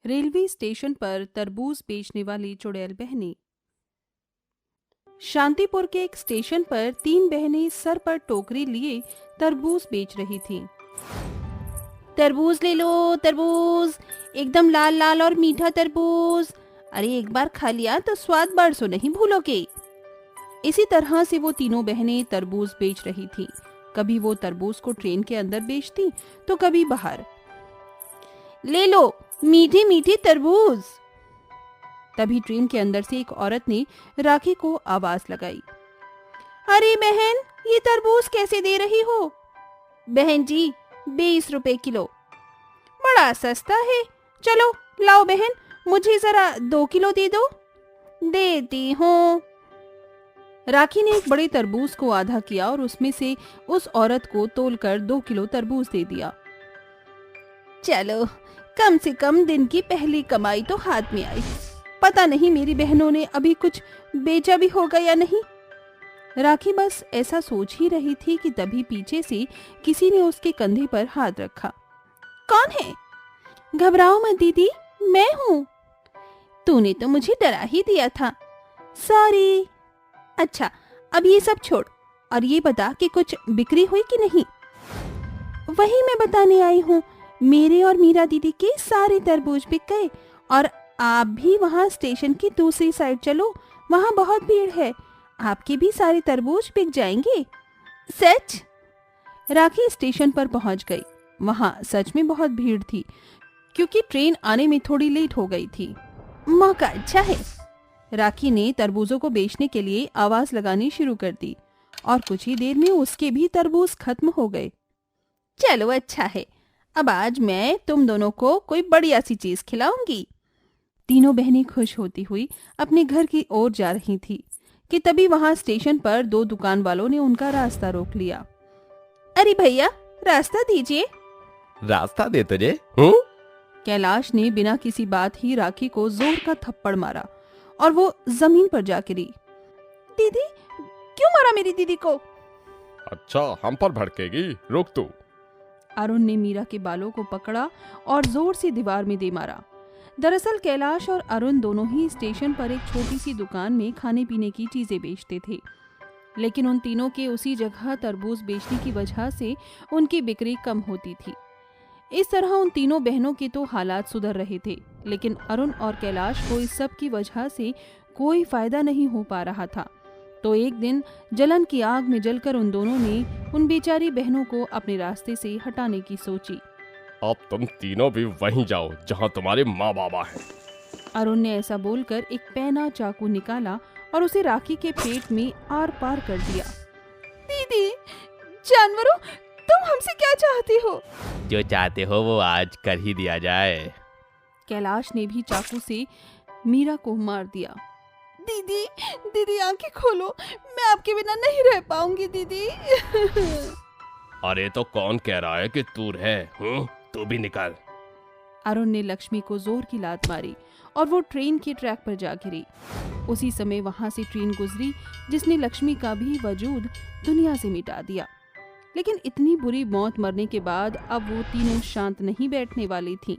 Railway station पर तरबूज बेचने वाली चुड़ैल बहनें। शांतिपुर के एक स्टेशन पर तीन बहनें सर पर टोकरी लिए तरबूज बेच रही थीं। तरबूज ले लो, तरबूज एकदम लाल लाल और मीठा तरबूज। अरे एक बार खा लिया तो स्वाद बरसों नहीं भूलोगे। इसी तरह से वो तीनों बहनें तरबूज बेच रही थीं। कभी वो तरबूज को ट्रेन के अंदर बेचती तो कभी बाहर। ले लो मीठी मीठी तरबूज। तभी ट्रेन के अंदर से एक औरत ने राखी को आवाज लगाई। अरे बहन, ये तरबूज कैसे दे रही हो? बहन जी, 20 रुपए किलो। बड़ा सस्ता है। चलो लाओ बहन, मुझे जरा 2 किलो दे दो। देती हूँ। राखी ने एक बड़े तरबूज को आधा किया और उसमें से उस औरत को तोलकर 2 किलो तरबूज दे दिया। चलो, कम से कम दिन की पहली कमाई तो हाथ में आई। पता नहीं मेरी बहनों ने अभी कुछ बेचा भी होगा या नहीं। राखी बस ऐसा सोच ही रही थी कि तभी पीछे से किसी ने उसके कंधे पर हाथ रखा। कौन है? घबराओ मत दीदी, मैं हूँ। तूने तो मुझे डरा ही दिया था। सॉरी। अच्छा, अब ये सब छोड़ और ये बता कि कुछ बिक्री हुई कि नहीं। वही मैं बताने आई हूँ। मेरे और मीरा दीदी के सारे तरबूज बिक गए और आप भी वहाँ स्टेशन की दूसरी साइड चलो, वहाँ बहुत भीड़ है। आपके भी सारे तरबूज बिक जाएंगे। सच? राखी स्टेशन पर पहुँच गई। वहाँ सच में बहुत भीड़ थी क्योंकि ट्रेन आने में थोड़ी लेट हो गई थी। मौका अच्छा है। राखी ने तरबूजों को बेचने के लिए आवाज लगानी शुरू कर दी और कुछ ही देर में उसके भी तरबूज खत्म हो गए। चलो अच्छा है, अब आज मैं तुम दोनों को कोई बढ़िया सी चीज खिलाऊंगी। तीनों बहनें खुश होती हुई अपने घर की ओर जा रही थी कि तभी वहां स्टेशन पर 2 दुकान वालों ने उनका रास्ता रोक लिया। अरे भैया, रास्ता दीजिए। रास्ता दे तुझे हूँ? कैलाश ने बिना किसी बात ही राखी को जोर का थप्पड़ मारा और वो जमीन पर जा गिरी। दीदी, क्यों मारा मेरी दीदी को? अच्छा, हम पर भड़केगी, रुक तू। अरुण ने मीरा के बालों को पकड़ा और जोर से दीवार में दे मारा। दरअसल कैलाश और अरुण दोनों ही स्टेशन पर एक छोटी सी दुकान में खाने पीने की चीजें बेचते थे, लेकिन उन तीनों के उसी जगह तरबूज बेचने की वजह से उनकी बिक्री कम होती थी। इस तरह उन तीनों बहनों के तो हालात सुधर रहे थे, लेकिन अरुण और कैलाश को इस सब की वजह से कोई फायदा नहीं हो पा रहा था। तो एक दिन जलन की आग में जलकर उन दोनों ने उन बेचारी बहनों को अपने रास्ते से हटाने की सोची। अब तुम तीनों भी वहीं जाओ जहाँ तुम्हारे माँ बाबा हैं। अरुण ने ऐसा बोलकर एक पैना चाकू निकाला और उसे राखी के पेट में आर पार कर दिया। दीदी, जानवरों, तुम हमसे क्या चाहती हो? जो चाहते हो वो आज कर ही दिया जाए। कैलाश ने भी चाकू से मीरा को मार दिया। दीदी, दीदी आंखें खोलो, मैं आपके बिना नहीं रह पाऊंगी दीदी। अरे तो कौन कह रहा है कि तू रह? तू भी निकल। अरुण ने लक्ष्मी को जोर की लात मारी और वो ट्रेन के ट्रैक पर जा गिरी। उसी समय वहां से ट्रेन गुजरी जिसने लक्ष्मी का भी वजूद दुनिया से मिटा दिया। लेकिन इतनी बुरी मौत मरने के बाद अब वो तीनों शांत नहीं बैठने वाली थीं।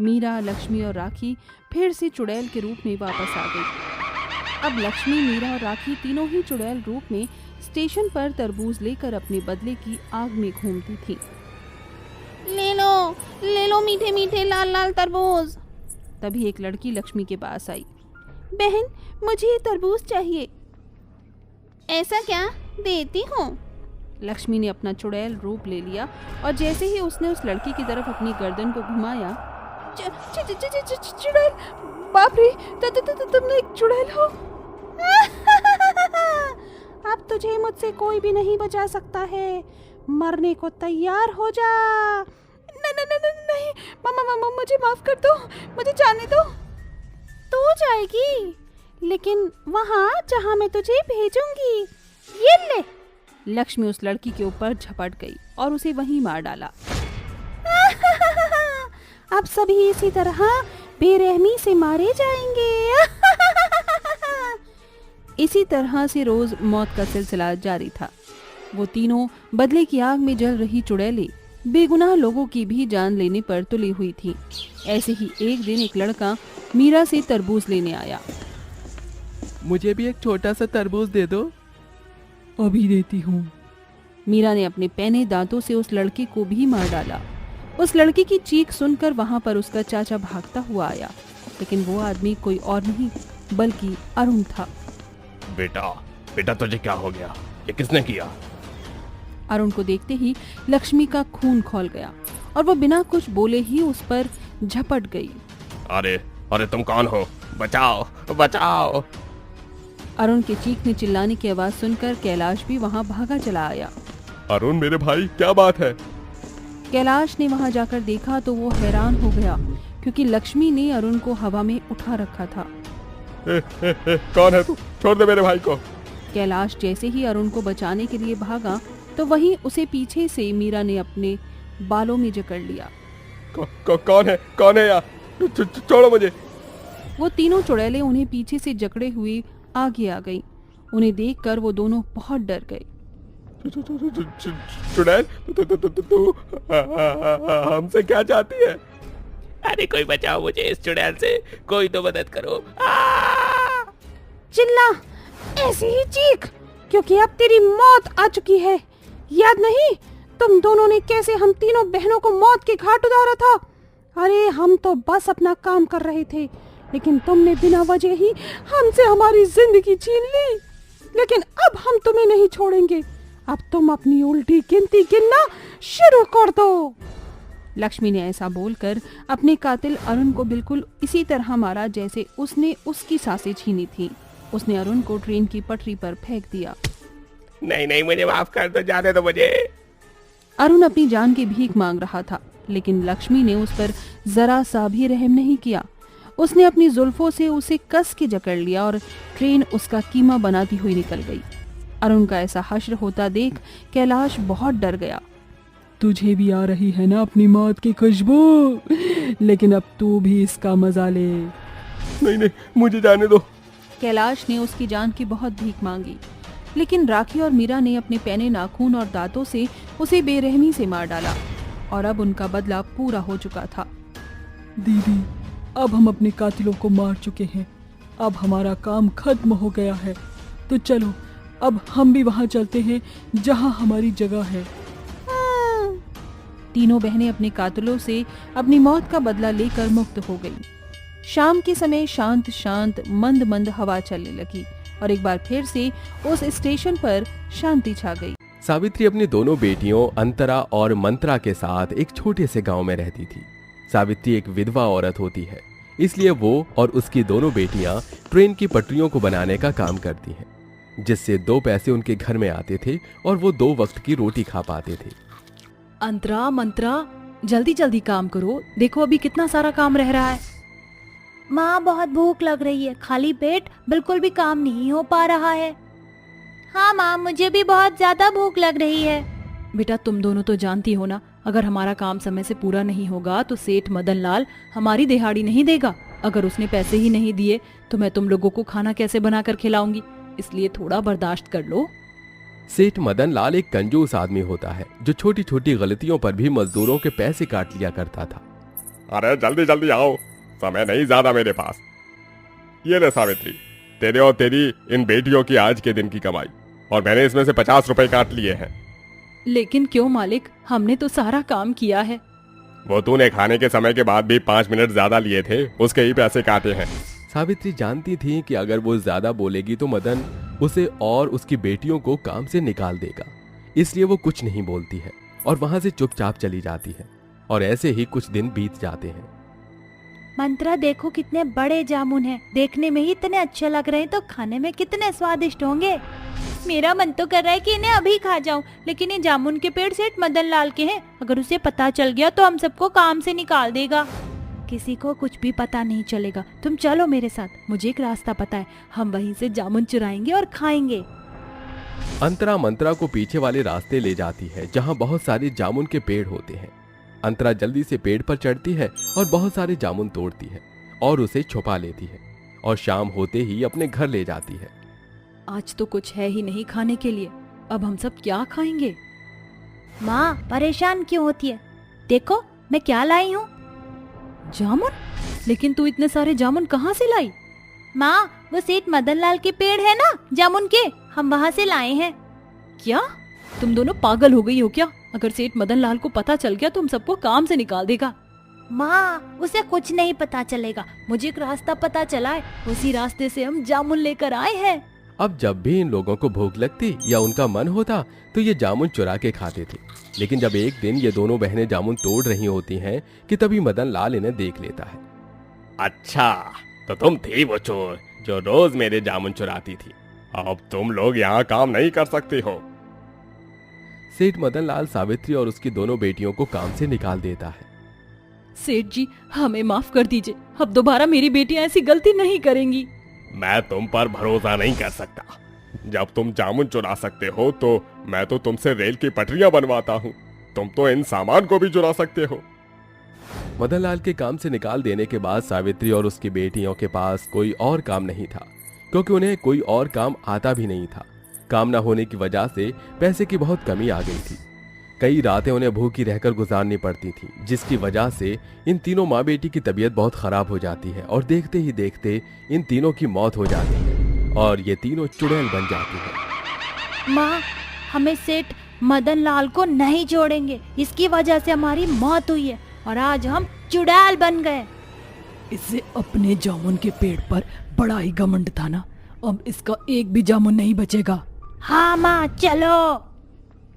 मीरा, लक्ष्मी और राखी फिर से चुड़ैल के रूप में वापस आ गई। अब लक्ष्मी, मीरा और राखी तीनों ही चुड़ैल रूप में स्टेशन पर तरबूज लेकर अपने बदले की आग में घूमती थी। ले लो मीठे मीठे लाल लाल तरबूज। तभी एक लड़की लक्ष्मी के पास आई। बहन, मुझे ये तरबूज चाहिए। ऐसा क्या? देती हूँ। लक्ष्मी ने अपना चुड़ैल रूप ले लिया और जैसे ही उसने उस लड़की की तरफ अपनी गर्दन को घुमाया, चुड़ैल, बाप रे, तुम एक चुड़ैल हो। अब तुझे मुझसे कोई भी नहीं बचा सकता है। मरने को तैयार हो जा। नहीं, मामा, मुझे माफ कर दो, मुझे जाने दो। तू जाएगी, लेकिन वहाँ जहाँ मैं तुझे भेजूंगी। ये ले। लक्ष्मी उस लड़की के ऊपर झपट गई और उसे वहीं मार डाला। अब सभी इसी तरह बेरहमी से मारे जाएंगे। इसी तरह से रोज मौत का सिलसिला जारी था। वो तीनों बदले की आग में जल रही चुड़ैलें बेगुनाह लोगों की भी जान लेने पर तुली हुई थी। ऐसे ही एक दिन एक लड़का मीरा से तरबूज लेने आया। मुझे भी एक छोटा सा तरबूज दे दो। अभी देती हूँ। मीरा ने अपने पैने दांतों से उस लड़के को भी मार डाला। उस लड़के की चीख सुनकर वहां पर उसका चाचा भागता हुआ आया, लेकिन वो आदमी कोई और नहीं बल्कि अरुण था। बेटा बेटा तुझे क्या हो गया? ये किसने किया? अरुण को देखते ही लक्ष्मी का खून खौल गया और वो बिना कुछ बोले ही उस पर झपट गई। अरे अरे तुम कौन हो? बचाओ बचाओ! अरुण के चीखने चिल्लाने की आवाज सुनकर कैलाश भी वहां भागा चला आया। अरुण मेरे भाई, क्या बात है? कैलाश ने वहां जाकर देखा तो वो हैरान हो गया, क्योंकि लक्ष्मी ने अरुण को हवा में उठा रखा था। कौन है तू? छोड़ दे मेरे भाई को। कैलाश जैसे ही अरुण को बचाने के लिए भागा तो वहीं उसे पीछे से मीरा ने अपने बालों में जकड़ लिया। कौन है यार? छोड़ो मुझे। वो तीनों चुड़ैलें उन्हें पीछे से जकड़े हुए आगे आ गईं। उन्हें देखकर वो दोनों बहुत डर गए। चुड़ैल, तू हमसे क्या चाहती है? अरे कोई बचाओ मुझे इस चुड़ैल से, कोई तो मदद करो। चिल्ला, ऐसे ही चीख, क्योंकि अब तेरी मौत आ चुकी है। याद नहीं तुम दोनों ने कैसे हम तीनों बहनों को मौत के घाट उतारा था? अरे हम तो बस अपना काम कर रहे थे, लेकिन तुमने बिना वजह ही हमसे हमारी जिंदगी छीन ली। लेकिन अब हम तुम्हें नहीं छोड़ेंगे। अब तुम अपनी उल्टी गिनती गिनना शुरू कर दो। लक्ष्मी ने ऐसा बोलकर अपने कातिल अरुण को बिल्कुल इसी तरह मारा जैसे उसने उसकी सांसें छीनी थी। उसने अरुण को ट्रेन की पटरी पर फेंक दिया। नहीं मुझे माफ कर दो, जाने दो मुझे। अरुण अपनी जान की भीख मांग रहा था, लेकिन लक्ष्मी ने उस पर जरा सा भी रहम नहीं किया। उसने अपनी जुल्फों से उसे कस के जकड़ लिया और ट्रेन उसका कीमा बनाती हुई निकल गई। अरुण का ऐसा हश्र होता देख कैलाश बहुत डर गया। तुझे भी आ रही है ना अपनी मौत की खुशबू, लेकिन अब तू भी इसका मजा ले। नहीं मुझे जाने दो। कैलाश ने उसकी जान की बहुत भीख मांगी, लेकिन राखी और मीरा ने अपने पैने नाखून और दांतों से उसे बेरहमी से मार डाला और अब उनका बदला पूरा हो चुका था। दीदी, अब हम अपने कातिलों को मार चुके हैं। अब हमारा काम खत्म हो गया है, तो चलो अब हम भी वहाँ चलते हैं जहाँ हमारी जगह है। तीनों बहनें अपने कातिलों से अपनी मौत का बदला लेकर मुक्त हो गईं। शाम के समय शांत शांत मंद मंद हवा चलने लगी और एक बार फिर से उस स्टेशन पर शांति छा गई। सावित्री अपनी दोनों बेटियों अंतरा और मंत्रा के साथ एक छोटे से गांव में रहती थी। सावित्री एक विधवा औरत होती है, इसलिए वो और उसकी दोनों बेटियां ट्रेन की पटरियों को बनाने का काम करती हैं, जिससे 2 पैसे उनके घर में आते थे और वो 2 वक्त की रोटी खा पाते थे। अंतरा मंत्रा, जल्दी जल्दी काम करो, देखो अभी कितना सारा काम रह रहा है। माँ बहुत भूख लग रही है, खाली पेट बिल्कुल भी काम नहीं हो पा रहा है। हाँ माँ, मुझे भी बहुत ज्यादा भूख लग रही है। बेटा तुम दोनों तो जानती हो ना, अगर हमारा काम समय से पूरा नहीं होगा तो सेठ मदन लाल हमारी दिहाड़ी नहीं देगा। अगर उसने पैसे ही नहीं दिए तो मैं तुम लोगों को खाना कैसे बनाकर खिलाऊंगी, इसलिए थोड़ा बर्दाश्त कर लो। सेठ मदन लाल एक कंजूस आदमी होता है जो छोटी छोटी गलतियों पर भी मजदूरों के पैसे काट लिया करता था। अरे जल्दी जल्दी आओ, समय नहीं ज्यादा मेरे पास। ये ले सावित्री, तेरे और तेरी इन बेटियों की आज के दिन की कमाई, और मैंने इसमें से 50 रुपए काट लिए हैं। लेकिन क्यों मालिक, हमने तो सारा काम किया है। वो तूने खाने के समय के बाद भी 5 मिनट ज्यादा लिए थे, उसके ही पैसे काटे हैं। सावित्री जानती थी कि अगर वो ज्यादा बोलेगी तो मदन उसे और उसकी बेटियों को काम से निकाल देगा, इसलिए वो कुछ नहीं बोलती है और वहां से चुपचाप चली जाती है। और ऐसे ही कुछ दिन बीत जाते हैं। मंत्रा देखो कितने बड़े जामुन हैं, देखने में ही इतने अच्छे लग रहे हैं, तो खाने में कितने स्वादिष्ट होंगे। मेरा मन तो कर रहा है कि इन्हें अभी खा जाऊं, लेकिन ये जामुन के पेड़ सेठ मदन लाल के हैं, अगर उसे पता चल गया तो हम सबको काम से निकाल देगा। किसी को कुछ भी पता नहीं चलेगा, तुम चलो मेरे साथ, मुझे एक रास्ता पता है, हम वहीं से जामुन चुराएंगे और खाएंगे। अंतरा मंत्रा को पीछे वाले रास्ते ले जाती है जहां बहुत सारे जामुन के पेड़ होते हैं। अंतरा जल्दी से पेड़ पर चढ़ती है और बहुत सारे जामुन तोड़ती है और उसे छुपा लेती है और शाम होते ही अपने घर ले जाती है। आज तो कुछ है ही नहीं खाने के लिए, अब हम सब क्या खाएंगे। माँ परेशान क्यों होती है? देखो मैं क्या लाई हूँ। जामुन? लेकिन तू इतने सारे जामुन कहाँ से लाई? माँ वो सेठ मदन लाल के पेड़ है ना जामुन के, हम वहाँ से लाए हैं। क्या तुम दोनों पागल हो गई हो क्या? अगर सेठ मदन लाल को पता चल गया तो हम सबको काम से निकाल देगा। माँ उसे कुछ नहीं पता चलेगा, मुझे एक रास्ता पता चला है, उसी रास्ते से हम जामुन लेकर आए हैं। अब जब भी इन लोगों को भूख लगती या उनका मन होता तो ये जामुन चुरा के खाते थे। लेकिन जब एक दिन ये दोनों बहनें जामुन तोड़ रही होती हैं कि तभी मदन लाल इन्हें देख लेता है। अच्छा, तो तुम थी वो चोर जो रोज मेरे जामुन चुराती थी। अब तुम लोग यहाँ काम नहीं कर सकते हो। सेठ मदन लाल सावित्री और उसकी दोनों बेटियों को काम से निकाल देता है। सेठ जी हमें माफ कर दीजिए, अब दोबारा मेरी बेटियां ऐसी गलती नहीं करेंगी। मैं तुम पर भरोसा नहीं कर सकता। जब तुम जामुन चुरा सकते हो तो मैं तो तुमसे रेल की पटरियां बनवाता हूँ। तुम तो इन सामान को भी चुरा सकते हो। मदन लाल के काम से निकाल देने के बाद सावित्री और उसकी बेटियों के पास कोई और काम नहीं था, क्योंकि उन्हें कोई और काम आता भी नहीं था। काम न होने की वजह से पैसे की बहुत कमी आ गई थी। कई रातें उन्हें भूखी रहकर गुजारनी पड़ती थी, जिसकी वजह से इन तीनों माँ बेटी की तबीयत बहुत खराब हो जाती है और देखते ही देखते इन तीनों की मौत हो जाती है और ये तीनों चुड़ैल बन जाती है। माँ हमें सेठ मदन लाल को नहीं छोड़ेंगे, इसकी वजह से हमारी मौत हुई है और आज हम चुड़ैल बन गए। इसे अपने जामुन के पेड़ पर बड़ा ही घमंड था ना, अब इसका एक भी जामुन नहीं बचेगा। हाँ माँ चलो।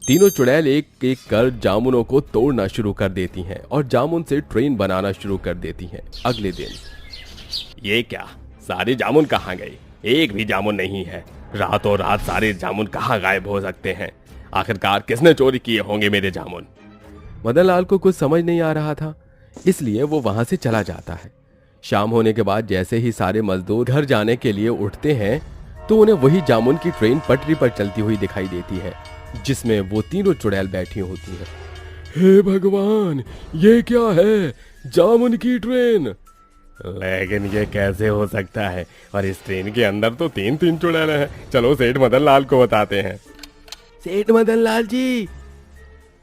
तीनों चुड़ैल एक एक कर जामुनों को तोड़ना शुरू कर देती हैं और जामुन से ट्रेन बनाना शुरू कर देती हैं। अगले दिन ये क्या, सारे जामुन कहाँ गए? एक भी जामुन नहीं है। रातों रात सारे जामुन कहाँ गायब हो सकते हैं? आखिरकार किसने चोरी किए होंगे मेरे जामुन? मदन लाल को कुछ समझ नहीं आ रहा था, इसलिए वो वहां से चला जाता है। शाम होने के बाद जैसे ही सारे मजदूर घर जाने के लिए उठते हैं तो उन्हें वही जामुन की ट्रेन पटरी पर चलती हुई दिखाई देती है, जिसमें वो तीनों चुड़ैल बैठी होती हैं। हे भगवान, ये क्या है? जामुन की ट्रेन! लेकिन ये कैसे हो सकता है? और इस ट्रेन के अंदर तो तीन तीन चुड़ैल हैं। चलो सेठ मदन लाल को बताते हैं। सेठ मदन लाल जी!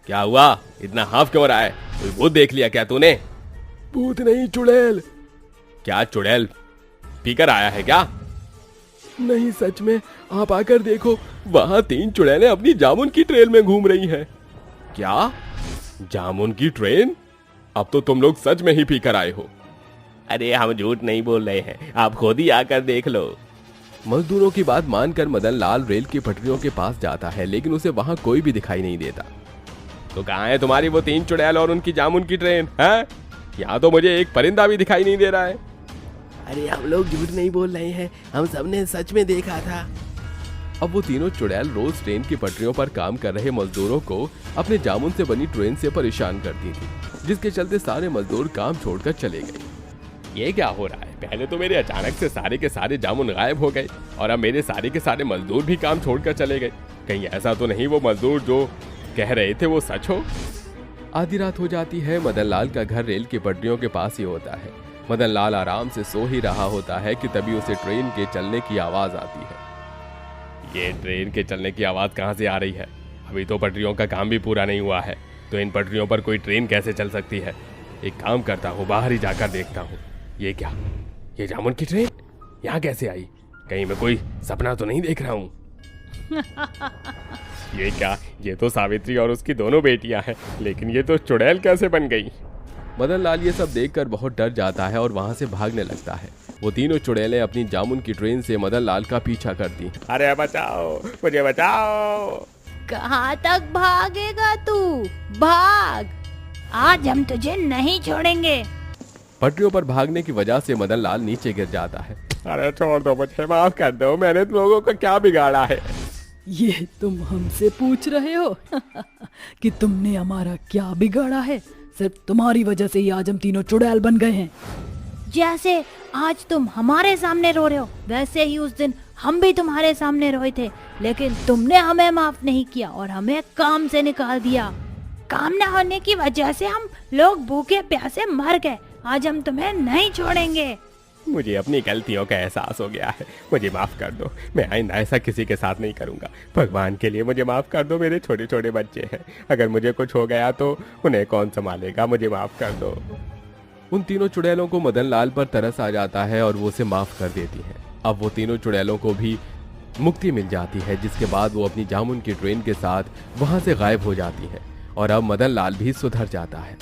क्या हुआ? इतना हाफ क्यों रहा है? कोई भूत देख लिया क्या तूने? भूत नहीं, चुड़ैल। क्या चुड़ैल पीकर आया है क्या? नहीं, सच में। आप आकर देखो, वहां तीन चुड़ैलें अपनी जामुन की ट्रेन में घूम रही हैं। क्या? जामुन की ट्रेन? अब तो तुम लोग सच में ही पीकर आए हो। अरे हम झूठ नहीं बोल रहे हैं, आप खुद ही आकर देख लो। मजदूरों की बात मानकर मदन लाल रेल की पटरियों के पास जाता है, लेकिन उसे वहां कोई भी दिखाई नहीं देता। तो कहाँ है तुम्हारी वो तीन चुड़ैल और उनकी जामुन की ट्रेन? है यहाँ तो मुझे एक परिंदा भी दिखाई नहीं दे रहा है। अरे हम लोग झूठ नहीं बोल रहे हैं, हम सबने सच में देखा था। अब वो तीनों चुड़ैल रोज ट्रेन की पटरियों पर काम कर रहे मजदूरों को अपने जामुन से बनी ट्रेन से परेशान करती थी, जिसके चलते सारे मजदूर काम छोड़कर चले गए। ये क्या हो रहा है? पहले तो मेरे अचानक से सारे के सारे जामुन गायब हो गए और अब मेरे सारे के सारे मजदूर भी काम छोड़कर चले गए। कहीं ऐसा तो नहीं वो मजदूर जो कह रहे थे वो सच हो? आधी रात हो जाती है। मदन लाल का घर रेल की पटरियों के पास ही होता है। मदन लाल आराम से सो ही रहा होता है कि तभी उसे ट्रेन के चलने की आवाज आती है। ये ट्रेन के चलने की आवाज कहाँ से आ रही है? अभी तो पटरियों का काम भी पूरा नहीं हुआ है, तो इन पटरियों पर कोई ट्रेन कैसे चल सकती है? एक काम करता हूँ, बाहर ही जाकर देखता हूँ। ये क्या, ये जामुन की ट्रेन यहाँ कैसे आई? कहीं मैं कोई सपना तो नहीं देख रहा हूँ? ये क्या, ये तो सावित्री और उसकी दोनों बेटियां हैं, लेकिन ये तो चुड़ैल कैसे बन गई? मदन लाल ये सब देखकर बहुत डर जाता है और वहां से भागने लगता है। वो तीनों चुड़ैलें अपनी जामुन की ट्रेन से मदन लाल का पीछा करती। अरे बचाओ, मुझे बचाओ! कहाँ तक भागेगा तू? भाग, आज हम तुझे नहीं छोड़ेंगे। पटरियों पर भागने की वजह से मदन लाल नीचे गिर जाता है। अरे छोड़ दो मुझे, माफ कर दो, मैंने तुम लोगों को क्या बिगाड़ा है? ये तुम हमसे पूछ रहे हो कि तुमने हमारा क्या बिगाड़ा है? सिर्फ तुम्हारी वजह से ही आज हम तीनों चुड़ैल बन गए हैं। जैसे आज तुम हमारे सामने रो रहे हो, वैसे ही उस दिन हम भी तुम्हारे सामने रोए थे, लेकिन तुमने हमें माफ नहीं किया और हमें काम से निकाल दिया। काम न होने की वजह से हम लोग भूखे प्यासे मर गए। आज हम तुम्हें नहीं छोड़ेंगे। मुझे अपनी गलतियों का एहसास हो गया है, मुझे माफ़ कर दो। मैं आइंदा ऐसा किसी के साथ नहीं करूँगा। भगवान के लिए मुझे माफ़ कर दो। मेरे छोटे छोटे बच्चे हैं, अगर मुझे कुछ हो गया तो उन्हें कौन संभालेगा? मुझे माफ़ कर दो। उन तीनों चुड़ैलों को मदन लाल पर तरस आ जाता है और वो उसे माफ कर देती हैं। अब वो तीनों चुड़ैलों को भी मुक्ति मिल जाती है, जिसके बाद वो अपनी जामुन की ट्रेन के साथ वहां से गायब हो जाती हैं और अब मदन लाल भी सुधर जाता है।